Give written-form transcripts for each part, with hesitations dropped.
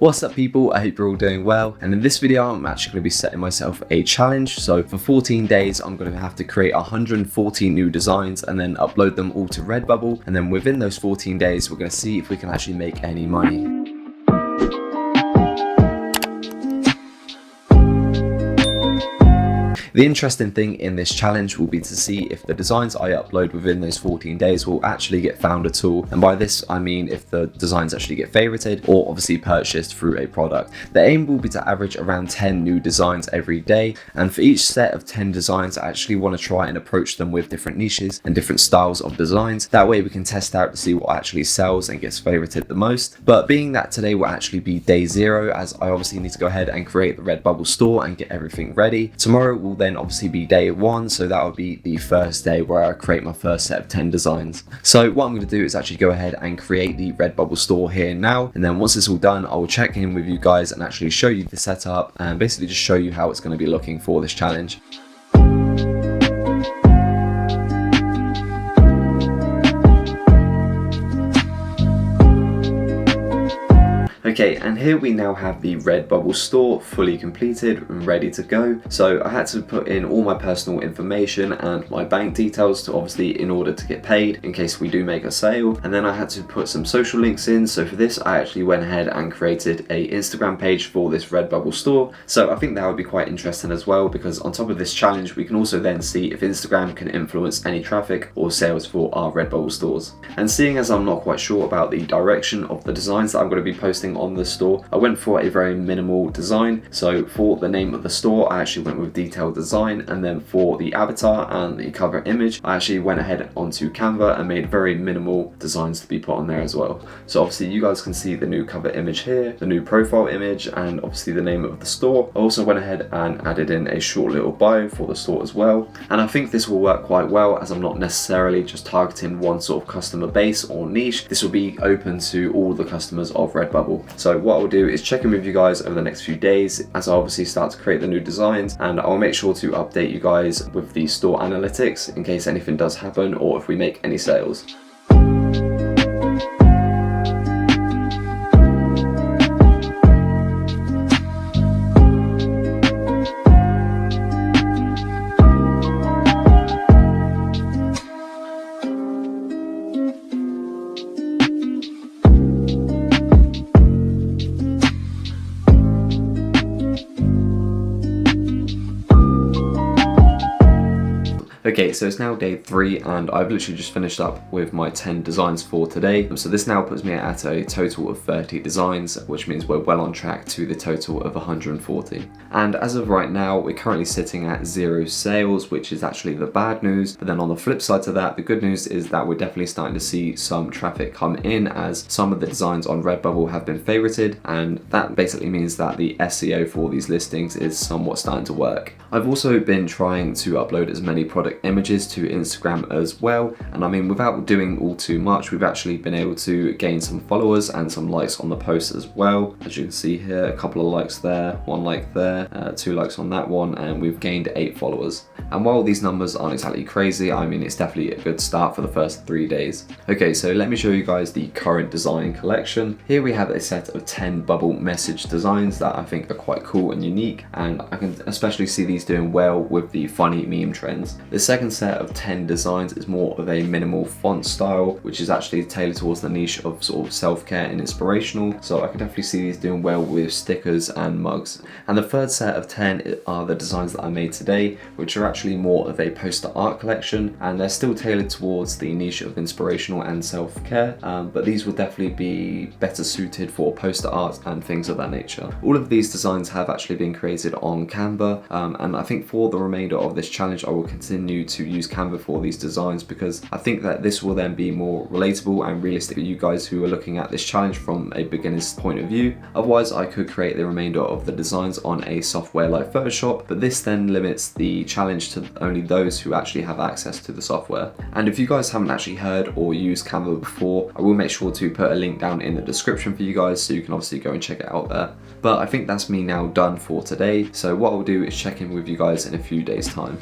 What's up people, I hope you're all doing well, and in this video I'm actually going to be setting myself a challenge. So for 14 days I'm going to have to create 140 new designs and then upload them all to RedBubble, and then within those 14 days we're going to see if we can actually make any money. The interesting thing in this challenge will be to see if the designs I upload within those 14 days will actually get found at all, and by this I mean if the designs actually get favorited or obviously purchased through a product. The aim will be to average around 10 new designs every day, and for each set of 10 designs I actually want to try and approach them with different niches and different styles of designs. That way we can test out to see what actually sells and gets favorited the most. But being that today will actually be day 0, as I obviously need to go ahead and create the RedBubble store and get everything ready. Tomorrow will then obviously be day 1, so that will be the first day where I create my first set of 10 designs. So what I'm going to do is actually go ahead and create the RedBubble store here now, and then once it's all done I will check in with you guys and actually show you the setup and basically just show you how it's going to be looking for this challenge. Okay, and here we now have the RedBubble store fully completed and ready to go. So I had to put in all my personal information and my bank details to obviously in order to get paid in case we do make a sale, and then I had to put some social links in. So for this I actually went ahead and created a Instagram page for this RedBubble store. So I think that would be quite interesting as well, because on top of this challenge we can also then see if Instagram can influence any traffic or sales for our RedBubble stores. And seeing as I'm not quite sure about the direction of the designs that I'm going to be posting on the store, I went for a very minimal design. So for the name of the store I actually went with detailed design, and then for the avatar and the cover image I actually went ahead onto Canva and made very minimal designs to be put on there as well. So obviously you guys can see the new cover image here, the new profile image, and obviously the name of the store. I also went ahead and added in a short little bio for the store as well, and I think this will work quite well as I'm not necessarily just targeting one sort of customer base or niche. This will be open to all the customers of RedBubble. So what I'll do is check in with you guys over the next few days as I obviously start to create the new designs, and I'll make sure to update you guys with the store analytics in case anything does happen or if we make any sales. Okay, so it's now day 3 and I've literally just finished up with my 10 designs for today. So this now puts me at a total of 30 designs, which means we're well on track to the total of 140. And as of right now, we're currently sitting at 0 sales, which is actually the bad news. But then on the flip side to that, the good news is that we're definitely starting to see some traffic come in as some of the designs on RedBubble have been favorited, and that basically means that the SEO for these listings is somewhat starting to work. I've also been trying to upload as many product images to Instagram as well, and I mean without doing all too much we've actually been able to gain some followers and some likes on the post as well. As you can see here, a couple of likes there, 1 like there, 2 likes on that one, and we've gained 8 followers. And while these numbers aren't exactly crazy, I mean it's definitely a good start for the first 3 days. Okay, so let me show you guys the current design collection. Here we have a set of 10 bubble message designs that I think are quite cool and unique, and I can especially see these doing well with the funny meme trends. The second set of 10 designs is more of a minimal font style, which is actually tailored towards the niche of sort of self-care and inspirational, so I can definitely see these doing well with stickers and mugs. And the third set of 10 are the designs that I made today, which are actually more of a poster art collection, and they're still tailored towards the niche of inspirational and self-care, but these will definitely be better suited for poster art and things of that nature. All of these designs have actually been created on Canva, and I think for the remainder of this challenge I will continue to use Canva for these designs, because I think that this will then be more relatable and realistic for you guys who are looking at this challenge from a beginner's point of view. Otherwise I could create the remainder of the designs on a software like Photoshop, but this then limits the challenge to only those who actually have access to the software. And if you guys haven't actually heard or used Canva before, I will make sure to put a link down in the description for you guys so you can obviously go and check it out there. But I think that's me now done for today, so what I'll do is check in with you guys in a few days time.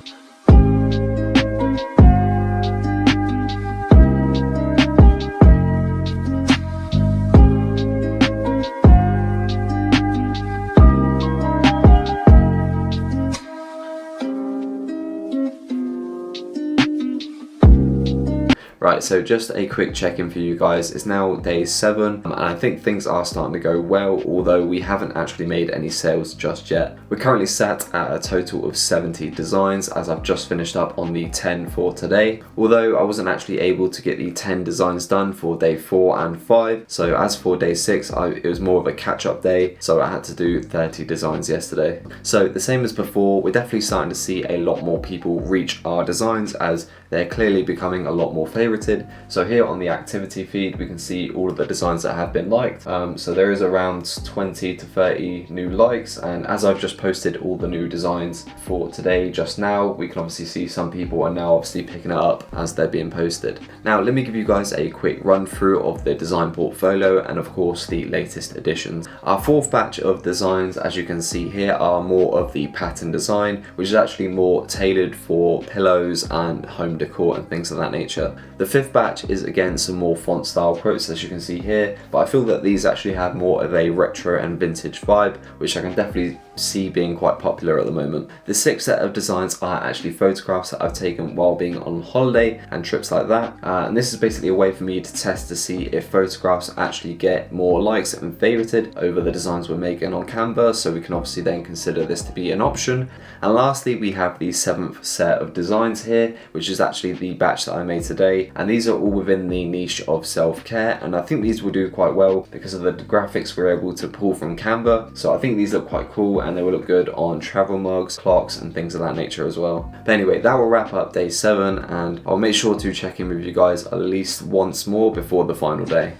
Right, so just a quick check-in for you guys. It's now day 7, and I think things are starting to go well, although we haven't actually made any sales just yet. We're currently sat at a total of 70 designs, as I've just finished up on the 10 for today, although I wasn't actually able to get the 10 designs done for day 4 and 5. So as for day 6, it was more of a catch-up day, so I had to do 30 designs yesterday. So the same as before, we're definitely starting to see a lot more people reach our designs, as they're clearly becoming a lot more favorited. So here on the activity feed, we can see all of the designs that have been liked. So there is around 20 to 30 new likes, and as I've just posted all the new designs for today just now, we can obviously see some people are now obviously picking it up as they're being posted. Now let me give you guys a quick run through of the design portfolio and of course the latest additions. Our 4th batch of designs, as you can see here, are more of the pattern design, which is actually more tailored for pillows and home decor and things of that nature. The 5th batch is again some more font style quotes, as you can see here, but I feel that these actually have more of a retro and vintage vibe, which I can definitely see being quite popular at the moment. The 6th set of designs are actually photographs that I've taken while being on holiday and trips like that, and this is basically a way for me to test to see if photographs actually get more likes and favorited over the designs we're making on Canva, so we can obviously then consider this to be an option. And lastly, we have the 7th set of designs here, which is actually the batch that I made today, and these are all within the niche of self-care, and I think these will do quite well because of the graphics we're able to pull from Canva. So I think these look quite cool, and they will look good on travel mugs, clocks and things of that nature as well. But anyway, that will wrap up day 7, and I'll make sure to check in with you guys at least once more before the final day.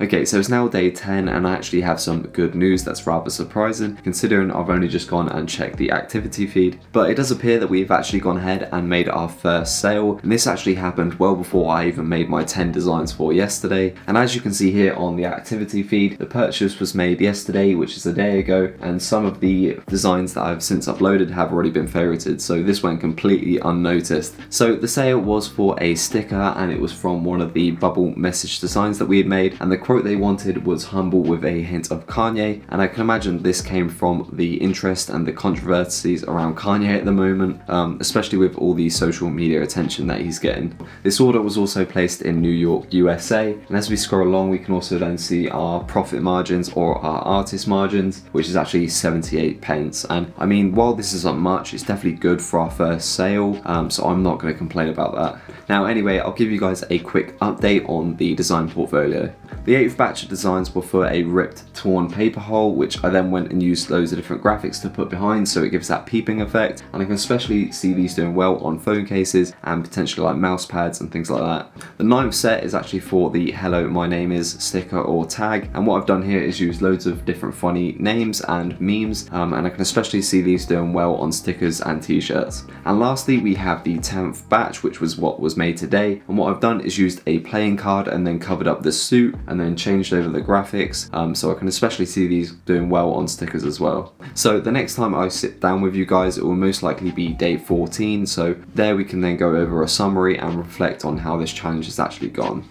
Okay, so it's now day 10 and I actually have some good news that's rather surprising considering I've only just gone and checked the activity feed. But it does appear that we've actually gone ahead and made our first sale, and this actually happened well before I even made my 10 designs for yesterday. And as you can see here on the activity feed, the purchase was made yesterday, which is a day ago, and some of the designs that I've since uploaded have already been favorited, so this went completely unnoticed. So the sale was for a sticker, and it was from one of the bubble message designs that we had made, and the quote they wanted was humble with a hint of Kanye, and I can imagine this came from the interest and the controversies around Kanye at the moment, especially with all the social media attention that he's getting. This order was also placed in New York, USA, and as we scroll along we can also then see our profit margins, or our artist margins, which is actually 78 pence. And I mean, while this isn't much, it's definitely good for our first sale, so I'm not going to complain about that. Now anyway, I'll give you guys a quick update on the design portfolio. The 8th batch of designs were for a ripped, torn paper hole, which I then went and used loads of different graphics to put behind so it gives that peeping effect, and I can especially see these doing well on phone cases and potentially like mouse pads and things like that. The 9th set is actually for the hello my name is sticker or tag, and what I've done here is use loads of different funny names and memes, and I can especially see these doing well on stickers and t-shirts. And lastly, we have the 10th batch, which was what was made today, and what I've done is used a playing card and then covered up the suit and then changed over the graphics, so I can especially see these doing well on stickers as well. So the next time I sit down with you guys, it will most likely be day 14, so there we can then go over a summary and reflect on how this challenge has actually gone.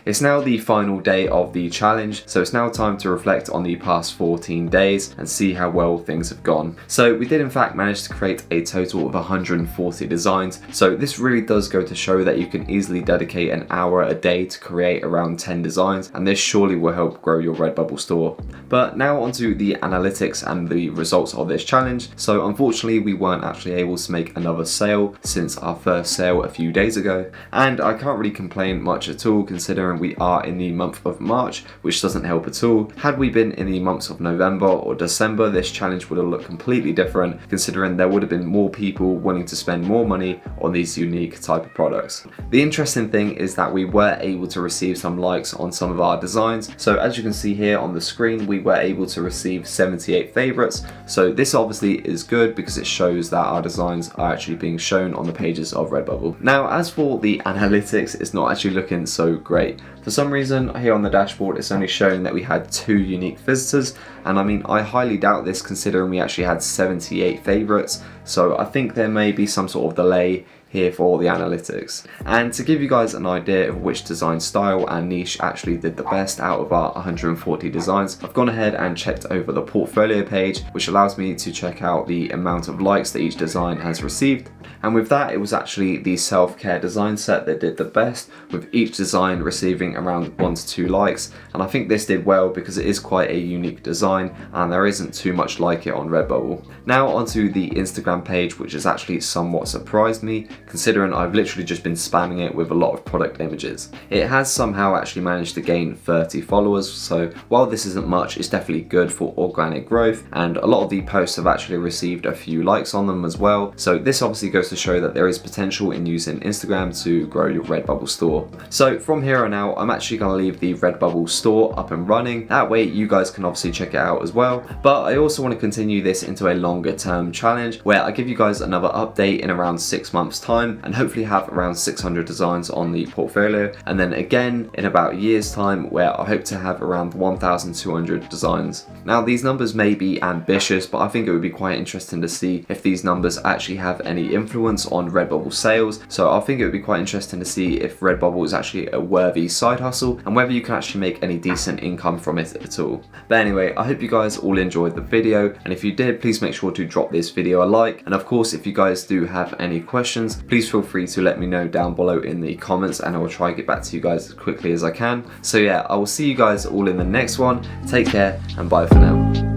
It's now the final day of the challenge, so it's now time to reflect on the past 14 days and see how well things have gone. So we did in fact manage to create a total of 140 designs, so this really does go to show that you can easily dedicate an hour a day to create around 10 designs, and this surely will help grow your RedBubble store. But now onto the analytics and the results of this challenge. So unfortunately we weren't actually able to make another sale since our first sale a few days ago, and I can't really complain much at all considering we are in the month of March, which doesn't help at all. Had we been in the months of November or December, this challenge would have looked completely different, considering there would have been more people willing to spend more money on these unique type of products. The interesting thing is that we were able to receive some likes on some of our designs. So as you can see here on the screen, we were able to receive 78 favorites. So this obviously is good because it shows that our designs are actually being shown on the pages of RedBubble. Now, as for the analytics, it's not actually looking so great. For some reason here on the dashboard, it's only showing that we had 2 unique visitors. And I mean, I highly doubt this considering we actually had 78 favorites. So I think there may be some sort of delay here for the analytics. And to give you guys an idea of which design style and niche actually did the best out of our 140 designs, I've gone ahead and checked over the portfolio page, which allows me to check out the amount of likes that each design has received. And with that, it was actually the self-care design set that did the best, with each design receiving around 1 to 2 likes. And I think this did well because it is quite a unique design and there isn't too much like it on RedBubble. Now onto the Instagram page, which has actually somewhat surprised me, considering I've literally just been spamming it with a lot of product images. It has somehow actually managed to gain 30 followers, so while this isn't much, it's definitely good for organic growth, and a lot of the posts have actually received a few likes on them as well. So this obviously goes to show that there is potential in using Instagram to grow your RedBubble store. So from here on out, I'm actually going to leave the RedBubble store up and running. That way you guys can obviously check it out as well. But I also want to continue this into a longer term challenge where I give you guys another update in around 6 months time and hopefully have around 600 designs on the portfolio, and then again in about a year's time where I hope to have around 1,200 designs. Now these numbers may be ambitious, but I think it would be quite interesting to see if these numbers actually have any influence on RedBubble sales. So I think it would be quite interesting to see if RedBubble is actually a worthy side hustle and whether you can actually make any decent income from it at all. But anyway, I hope you guys all enjoyed the video, and if you did, please make sure to drop this video a like, and of course if you guys do have any questions, please feel free to let me know down below in the comments and I will try to get back to you guys as quickly as I can. So yeah, I will see you guys all in the next one. Take care and bye for now.